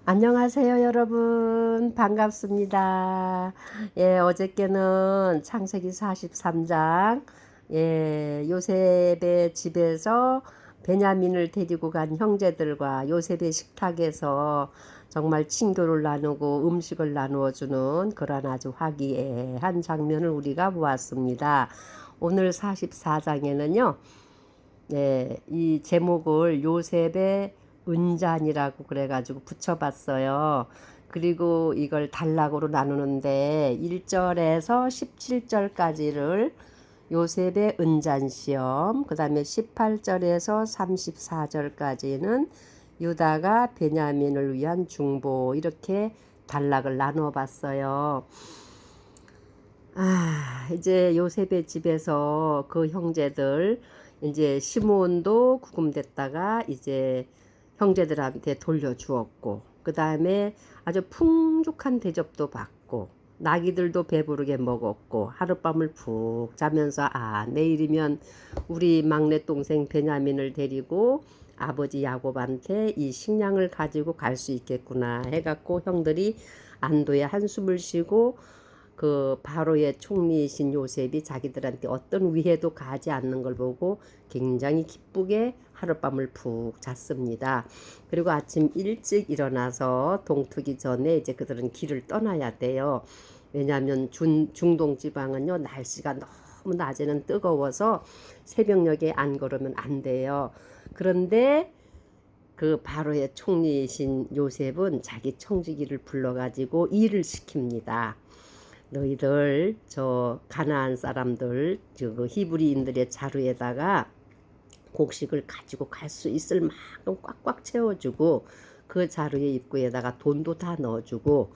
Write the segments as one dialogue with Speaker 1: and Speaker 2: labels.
Speaker 1: 안녕하세요, 여러분. 반갑습니다. 예, 어저께는 창세기 43장, 예, 요셉의 집에서 베냐민을 데리고 간 형제들과 요셉의 식탁에서 정말 친교를 나누고 음식을 나누어 주는 그런 아주 화기애애한 장면을 우리가 보았습니다. 오늘 44장에는요, 네, 이 제목을 요셉의 은잔이라고 그래가지고 붙여봤어요. 그리고 이걸 단락으로 나누는데 1절에서 17절까지를 요셉의 은잔 시험, 그 다음에 18절에서 34절까지는 유다가 베냐민을 위한 중보, 이렇게 단락을 나누어 봤어요. 이제 요셉의 집에서 그 형제들, 이제 시몬도 구금됐다가 이제 형제들한테 돌려주었고, 그 다음에 아주 풍족한 대접도 받고, 나귀들도 배부르게 먹었고, 하룻밤을 푹 자면서, 내일이면 우리 막내 동생 베냐민을 데리고 아버지 야곱한테 이 식량을 가지고 갈 수 있겠구나 해갖고 형들이 안도의 한숨을 쉬고, 그 바로의 총리이신 요셉이 자기들한테 어떤 위해도 가지 않는 걸 보고 굉장히 기쁘게 하룻밤을 푹 잤습니다. 그리고 아침 일찍 일어나서 동트기 전에 이제 그들은 길을 떠나야 돼요. 왜냐하면 중동 지방은요, 날씨가 너무 낮에는 뜨거워서 새벽녘에 안 걸으면 안 돼요. 그런데 그 바로의 총리이신 요셉은 자기 청지기를 불러가지고 일을 시킵니다. 너희들 저 가나안 사람들 그 히브리인들의 자루에다가 곡식을 가지고 갈 수 있을 만큼 꽉꽉 채워주고, 그 자루의 입구에다가 돈도 다 넣어주고,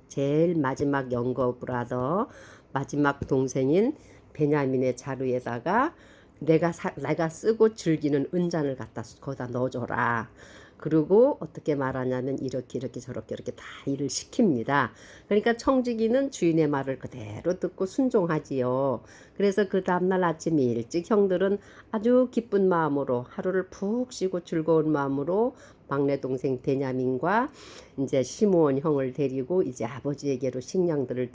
Speaker 1: 제일 마지막 영거 브라더, 마지막 동생인 베냐민의 자루에다가 내가 쓰고 즐기는 은잔을 갖다 거기다 넣어줘라. 그리고 어떻게 말하냐면 이렇게 저렇게 이렇게 다 일을 시킵니다. 그러니까 청지기는 주인의 말을 그대로 듣고 순종하지요. 그래서 그 다음날 아침 일찍 형들은 아주 기쁜 마음으로 하루를 푹 쉬고 즐거운 마음으로 막내 동생 베냐민과 이제 시므온 형을 데리고 이제 아버지에게로 식량들을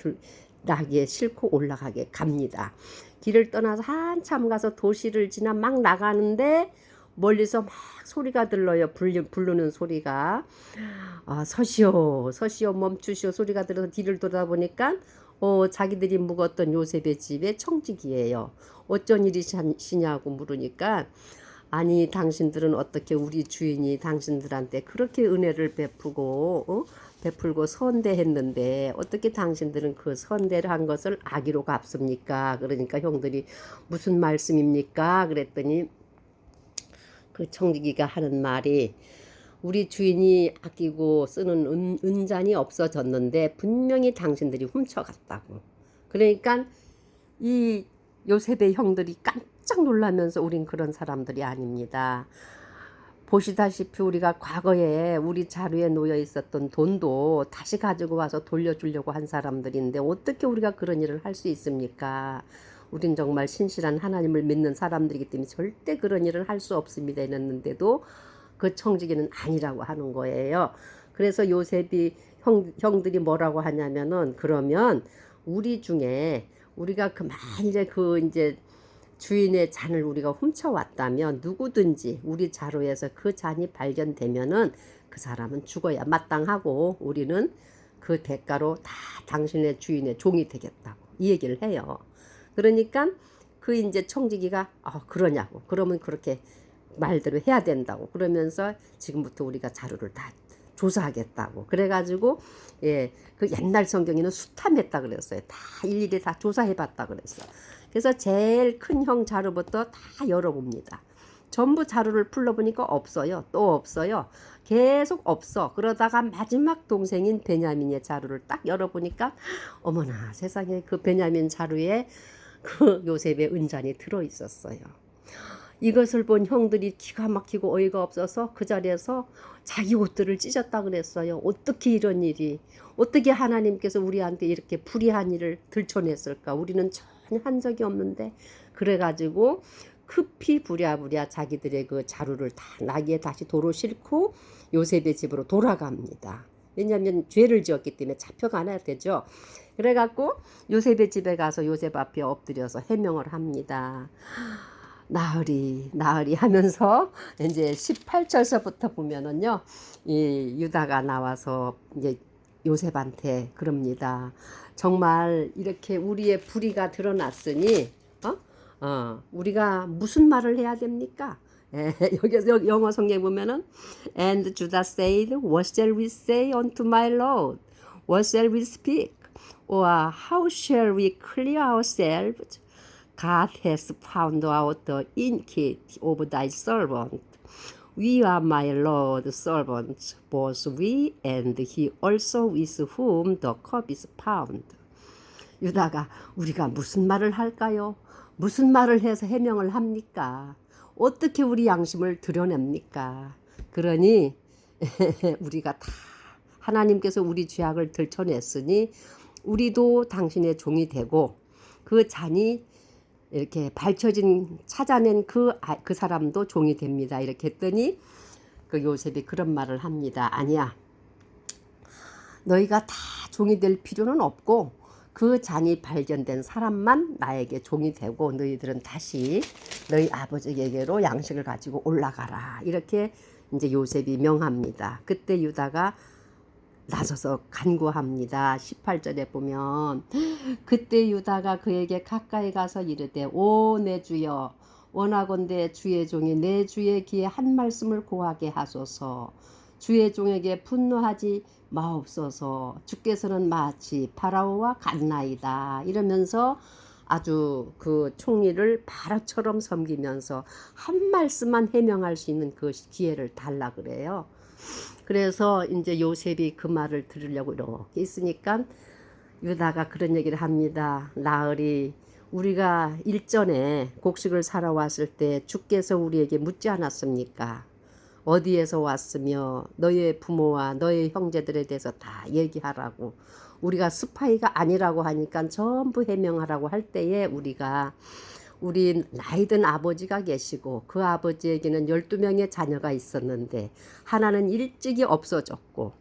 Speaker 1: 나귀에 싣고 올라가게 갑니다. 길을 떠나서 한참 가서 도시를 지나 막 나가는데 멀리서 막 소리가 들려요. 부르는 소리가. 서시오, 서시오, 멈추시오 소리가 들어서 뒤를 돌아보니까 자기들이 묵었던 요셉의 집에 청지기예요. 어쩐 일이시냐고 물으니까, 아니 당신들은 어떻게 우리 주인이 당신들한테 그렇게 은혜를 베풀고 선대했는데 어떻게 당신들은 그 선대를 한 것을 악의로 갚습니까? 그러니까 형들이 무슨 말씀입니까? 그랬더니 그 청지기가 하는 말이, 우리 주인이 아끼고 쓰는 은잔이 없어졌는데 분명히 당신들이 훔쳐갔다고. 그러니까 이 요셉의 형들이 깜짝 놀라면서, 우린 그런 사람들이 아닙니다. 보시다시피 우리가 과거에 우리 자루에 놓여 있었던 돈도 다시 가지고 와서 돌려주려고 한 사람들인데 어떻게 우리가 그런 일을 할 수 있습니까? 우린 정말 신실한 하나님을 믿는 사람들이기 때문에 절대 그런 일을 할 수 없습니다. 이랬는데도 그 청지기는 아니라고 하는 거예요. 그래서 요셉이 형들이 뭐라고 하냐면은, 그러면 우리 중에 우리가 만일에 그 이제 주인의 잔을 우리가 훔쳐왔다면 누구든지 우리 자루에서 그 잔이 발견되면은 그 사람은 죽어야 마땅하고 우리는 그 대가로 다 당신의 주인의 종이 되겠다고 이 얘기를 해요. 그러니까 그 이제 청지기가 그러냐고, 그러면 그렇게 말대로 해야 된다고 그러면서 지금부터 우리가 자료를 다 조사하겠다고 그래가지고, 그 옛날 성경에는 수탐했다 그랬어요. 다 일일이 다 조사해봤다 그랬어. 그래서 제일 큰 형 자료부터 다 열어봅니다. 전부 자료를 풀러보니까 없어요. 또 없어요. 계속 없어. 그러다가 마지막 동생인 베냐민의 자료를 딱 열어보니까, 어머나 세상에, 그 베냐민 자료에 그 요셉의 은잔이 들어있었어요. 이것을 본 형들이 기가 막히고 어이가 없어서 그 자리에서 자기 옷들을 찢었다 그랬어요. 어떻게 이런 일이, 어떻게 하나님께서 우리한테 이렇게 불의한 일을 들춰냈을까? 우리는 전혀 한 적이 없는데. 그래가지고 급히 부랴부랴 자기들의 그 자루를 다 나귀에 다시 도로 싣고 요셉의 집으로 돌아갑니다. 왜냐하면 죄를 지었기 때문에 잡혀가야 되죠. 그래갖고 요셉의 집에 가서 요셉 앞에 엎드려서 해명을 합니다. 나으리 나으리 하면서 이제 18절서부터 보면은요, 이 유다가 나와서 이제 요셉한테 그럽니다. 정말 이렇게 우리의 불의가 드러났으니 우리가 무슨 말을 해야 됩니까? 예, 여기 영어 성경 보면은 And Judah said, What shall we say unto my Lord? What shall we speak? Or how shall we clear ourselves? God has found out the iniquity of thy servant. We are my Lord's servants, both we and he also with whom the cup is found. 유다가 우리가 무슨 말을 할까요? 무슨 말을 해서 해명을 합니까? 어떻게 우리 양심을 드러냅니까? 그러니 우리가 다 하나님께서 우리 죄악을 들춰냈으니 우리도 당신의 종이 되고 그 잔이 이렇게 밝혀진 찾아낸 그 사람도 종이 됩니다. 이렇게 했더니 그 요셉이 그런 말을 합니다. 아니야. 너희가 다 종이 될 필요는 없고 그 잔이 발견된 사람만 나에게 종이 되고 너희들은 다시 너희 아버지에게로 양식을 가지고 올라가라. 이렇게 이제 요셉이 명합니다. 그때 유다가 나서서 간구합니다. 18절에 보면 그때 유다가 그에게 가까이 가서 이르되 오 내 주여 원하건대 주의 종이 내 주의 귀에 한 말씀을 고하게 하소서. 주의 종에게 분노하지 마옵소서. 주께서는 마치 파라오와 같나이다. 이러면서 아주 그 총리를 바로처럼 섬기면서 한 말씀만 해명할 수 있는 그 기회를 달라 그래요. 그래서 이제 요셉이 그 말을 들으려고 이렇게 있으니까 유다가 그런 얘기를 합니다. 나으리 우리가 일전에 곡식을 사러 왔을 때 주께서 우리에게 묻지 않았습니까? 어디에서 왔으며 너의 부모와 너의 형제들에 대해서 다 얘기하라고. 우리가 스파이가 아니라고 하니까 전부 해명하라고 할 때에 우리 나이든 아버지가 계시고 그 아버지에게는 12명의 자녀가 있었는데 하나는 일찍이 없어졌고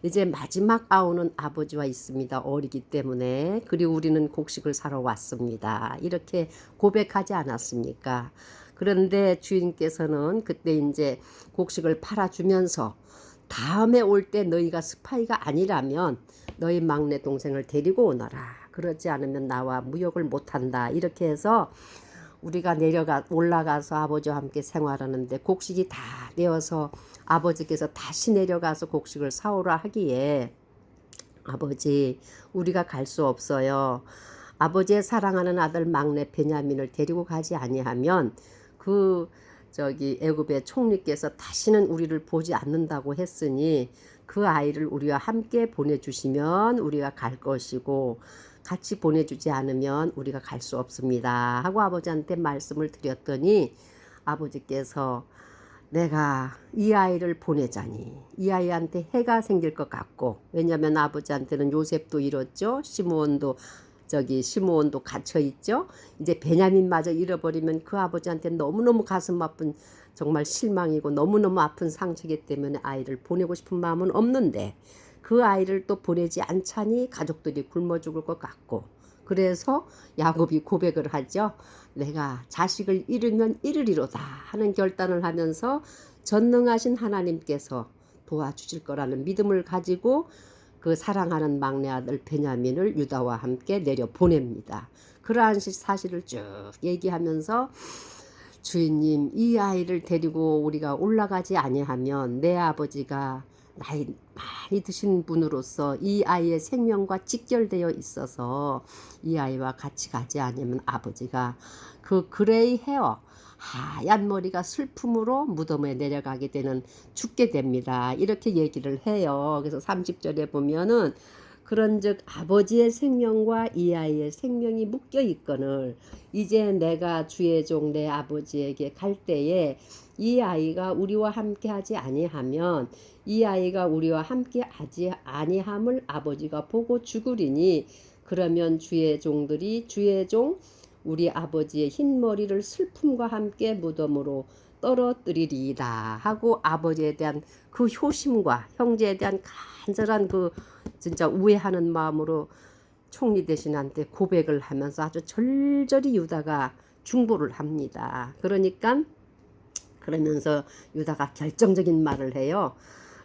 Speaker 1: 이제 마지막 아우는 아버지와 있습니다. 어리기 때문에. 그리고 우리는 곡식을 사러 왔습니다. 이렇게 고백하지 않았습니까? 그런데 주인께서는 그때 이제 곡식을 팔아주면서 다음에 올 때 너희가 스파이가 아니라면 너희 막내 동생을 데리고 오너라. 그렇지 않으면 나와 무역을 못한다. 이렇게 해서 우리가 올라가서 아버지와 함께 생활하는데 곡식이 다 되어서 아버지께서 다시 내려가서 곡식을 사오라 하기에 아버지 우리가 갈 수 없어요. 아버지의 사랑하는 아들 막내 베냐민을 데리고 가지 아니하면 애굽의 총리께서 다시는 우리를 보지 않는다고 했으니 그 아이를 우리와 함께 보내주시면 우리가 갈 것이고 같이 보내주지 않으면 우리가 갈 수 없습니다 하고 아버지한테 말씀을 드렸더니 아버지께서 내가 이 아이를 보내자니 이 아이한테 해가 생길 것 같고 왜냐하면 아버지한테는 요셉도 잃었죠. 시므온도 갇혀 있죠. 이제 베냐민마저 잃어버리면 그 아버지한테 너무너무 가슴 아픈 정말 실망이고 너무너무 아픈 상처이기 때문에 아이를 보내고 싶은 마음은 없는데 그 아이를 또 보내지 않자니 가족들이 굶어 죽을 것 같고 그래서 야곱이 고백을 하죠. 내가 자식을 잃으면 잃으리로다 하는 결단을 하면서 전능하신 하나님께서 도와주실 거라는 믿음을 가지고 그 사랑하는 막내 아들 베냐민을 유다와 함께 내려 보냅니다. 그러한 사실을 쭉 얘기하면서 주인님 이 아이를 데리고 우리가 올라가지 아니하면 내 아버지가 나이 많이 드신 분으로서 이 아이의 생명과 직결되어 있어서 이 아이와 같이 가지 않으면 아버지가 그 그레이 헤어 하얀 머리가 슬픔으로 무덤에 내려가게 되는 죽게 됩니다. 이렇게 얘기를 해요. 그래서 30절에 보면은 그런즉 아버지의 생명과 이 아이의 생명이 묶여 있거늘 이제 내가 주의 종 내 아버지에게 갈 때에 이 아이가 우리와 함께 하지 아니하면 이 아이가 우리와 함께 하지 아니함을 아버지가 보고 죽으리니 그러면 주의 종들이 주의 종 우리 아버지의 흰 머리를 슬픔과 함께 무덤으로 떨어뜨리리이다 하고 아버지에 대한 그 효심과 형제에 대한 간절한 그 진짜 우애하는 마음으로 총리 대신한테 고백을 하면서 아주 절절히 유다가 중보를 합니다. 그러면서 유다가 결정적인 말을 해요.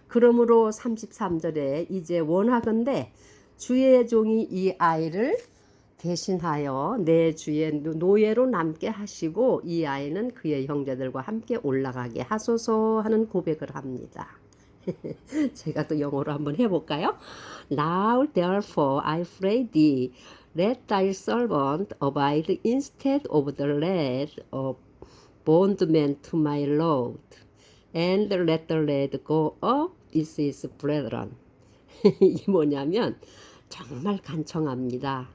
Speaker 1: 그러므로 33절에 이제 원하건대 주의 종이 이 아이를 대신하여 내 주의 노예로 남게 하시고 이 아이는 그의 형제들과 함께 올라가게 하소서 하는 고백을 합니다. 제가 또 영어로 한번 해볼까요? Now therefore I pray thee, let thy servant abide instead of the lad of bondman to my Lord, and let the lad go up with his brethren. 이게 뭐냐면 정말 간청합니다.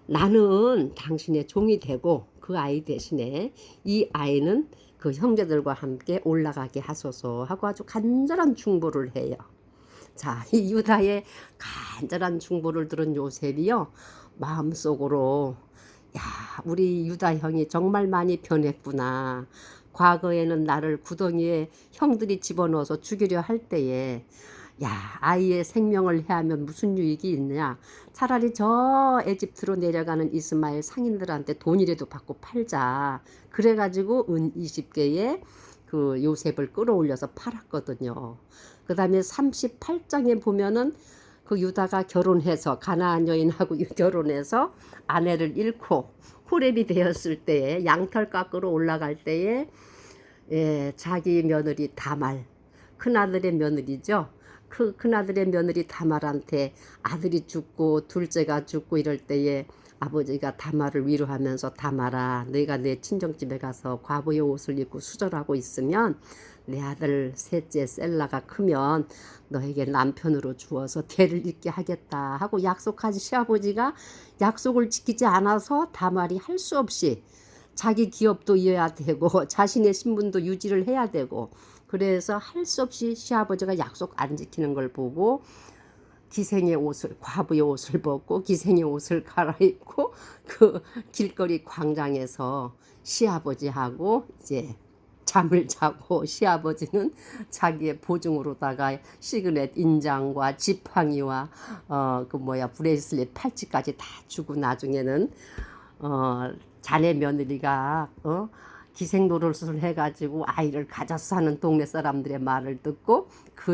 Speaker 1: 나는 당신의 종이 되고 그 아이 대신에 이 아이는 그 형제들과 함께 올라가게 하소서 하고 아주 간절한 중보를 해요. 자, 이 유다의 간절한 중보를 들은 요셉이요, 마음속으로 야, 우리 유다 형이 정말 많이 변했구나. 과거에는 나를 구덩이에 형들이 집어넣어서 죽이려 할 때에 야, 아이의 생명을 해하면 무슨 유익이 있느냐. 차라리 저 에집트로 내려가는 이스마엘 상인들한테 돈이라도 받고 팔자. 그래가지고 은 20개에 그 요셉을 끌어올려서 팔았거든요. 그 다음에 38장에 보면은 그 유다가 결혼해서 가나안 여인하고 결혼해서 아내를 잃고 호렙이 되었을 때에 양털 깎으러 올라갈 때에 자기 며느리 다말, 큰아들의 며느리죠. 큰아들의 며느리 다말한테 아들이 죽고 둘째가 죽고 이럴 때에 아버지가 다말을 위로하면서 다말아, 너희가 내 친정집에 가서 과부의 옷을 입고 수절하고 있으면 내 아들 셋째 셀라가 크면 너에게 남편으로 주어서 대를 잇게 하겠다 하고 약속한 시아버지가 약속을 지키지 않아서 다말이 할 수 없이 자기 기업도 이어야 되고 자신의 신분도 유지를 해야 되고 그래서 할 수 없이 시아버지가 약속 안 지키는 걸 보고 기생의 옷을, 과부의 옷을 벗고 기생의 옷을 갈아입고 그 길거리 광장에서 시아버지하고 이제 잠을 자고 시아버지는 자기의 보증으로다가 시그넷 인장과 지팡이와 브레이슬릿 팔찌까지 다 주고 나중에는 자네 며느리가 기생 노릇을 해가지고 아이를 가졌어 하는 동네 사람들의 말을 듣고 그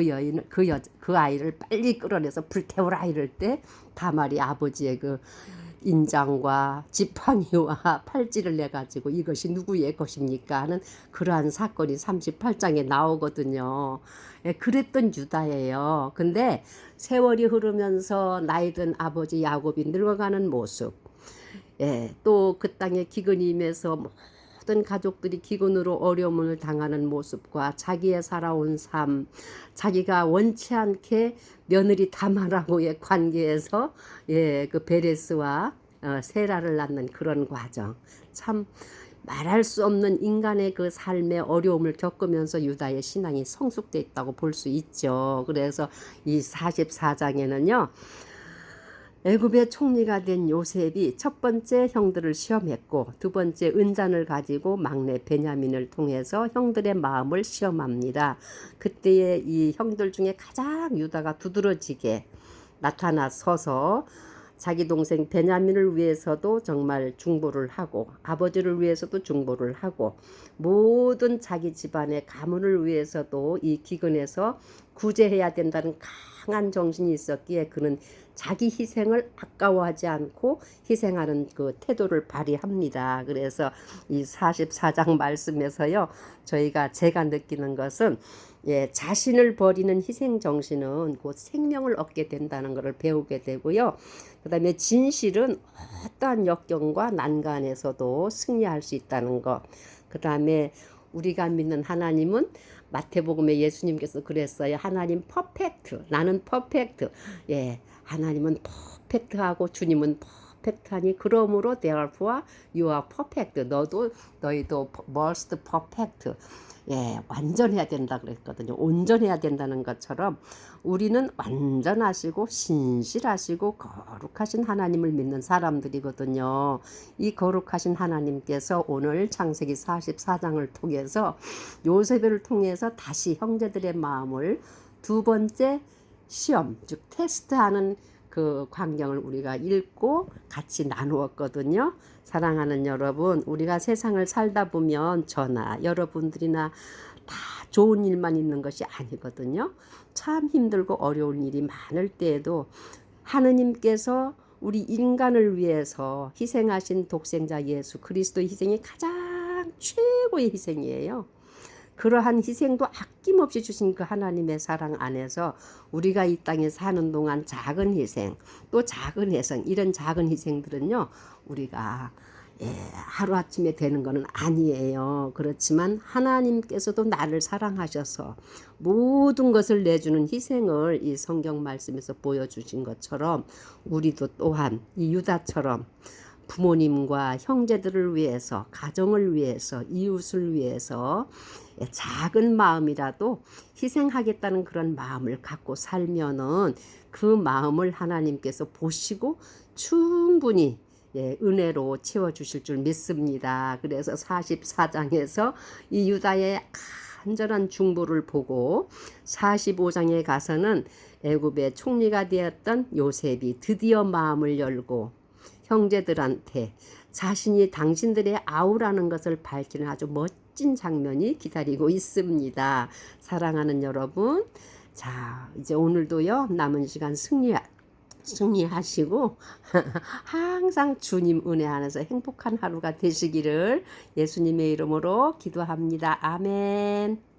Speaker 1: 아이를 빨리 끌어내서 불태우라 이럴 때 다말이 아버지의 그 인장과 지팡이와 팔찌를 내가지고 이것이 누구의 것입니까 하는 그러한 사건이 38장에 나오거든요. 그랬던 유다예요. 근데 세월이 흐르면서 나이든 아버지 야곱이 늙어가는 모습, 또 그 땅에 기근이 임해서 모든 가족들이 기근으로 어려움을 당하는 모습과 자기의 살아온 삶, 자기가 원치 않게 며느리 다말하고의 관계에서 그 베레스와 세라를 낳는 그런 과정, 참 말할 수 없는 인간의 그 삶의 어려움을 겪으면서 유다의 신앙이 성숙돼 있다고 볼 수 있죠. 그래서 이 44장에는요. 애굽의 총리가 된 요셉이 첫 번째 형들을 시험했고 두 번째 은잔을 가지고 막내 베냐민을 통해서 형들의 마음을 시험합니다. 그때에 이 형들 중에 가장 유다가 두드러지게 나타나서서 자기 동생 베냐민을 위해서도 정말 중보를 하고 아버지를 위해서도 중보를 하고 모든 자기 집안의 가문을 위해서도 이 기근에서 구제해야 된다는 강한 정신이 있었기에 그는 자기 희생을 아까워하지 않고 희생하는 그 태도를 발휘합니다. 그래서 이 44장 말씀에서요, 제가 느끼는 것은 자신을 버리는 희생 정신은 곧 생명을 얻게 된다는 것을 배우게 되고요. 그 다음에 진실은 어떠한 역경과 난간에서도 승리할 수 있다는 것. 그 다음에 우리가 믿는 하나님은 마태복음에 예수님께서 그랬어요. 하나님 퍼펙트, 나는 퍼펙트. 하나님은 퍼펙트하고 주님은 퍼펙트하니 그러므로 therefore you are perfect. 너희도 most perfect. 완전해야 된다 그랬거든요. 온전해야 된다는 것처럼 우리는 완전하시고 신실하시고 거룩하신 하나님을 믿는 사람들이거든요. 이 거룩하신 하나님께서 오늘 창세기 44장을 통해서 요셉을 통해서 다시 형제들의 마음을 두 번째 시험, 즉 테스트하는 그 광경을 우리가 읽고 같이 나누었거든요. 사랑하는 여러분, 우리가 세상을 살다 보면 저나 여러분들이나 다 좋은 일만 있는 것이 아니거든요. 참 힘들고 어려운 일이 많을 때에도 하느님께서 우리 인간을 위해서 희생하신 독생자 예수 그리스도의 희생이 가장 최고의 희생이에요. 그러한 희생도 아낌없이 주신 그 하나님의 사랑 안에서 우리가 이 땅에 사는 동안 작은 희생, 또 작은 희생, 이런 작은 희생들은요, 우리가 하루아침에 되는 것은 아니에요. 그렇지만 하나님께서도 나를 사랑하셔서 모든 것을 내주는 희생을 이 성경 말씀에서 보여주신 것처럼 우리도 또한 이 유다처럼 부모님과 형제들을 위해서, 가정을 위해서, 이웃을 위해서 작은 마음이라도 희생하겠다는 그런 마음을 갖고 살면은 그 마음을 하나님께서 보시고 충분히 은혜로 채워주실 줄 믿습니다. 그래서 44장에서 이 유다의 간절한 중보를 보고 45장에 가서는 애굽의 총리가 되었던 요셉이 드디어 마음을 열고 형제들한테 자신이 당신들의 아우라는 것을 밝히는 아주 멋진 장면이 기다리고 있습니다. 사랑하는 여러분, 자 이제 오늘도요 남은 시간 승리하시고 항상 주님 은혜 안에서 행복한 하루가 되시기를 예수님의 이름으로 기도합니다. 아멘.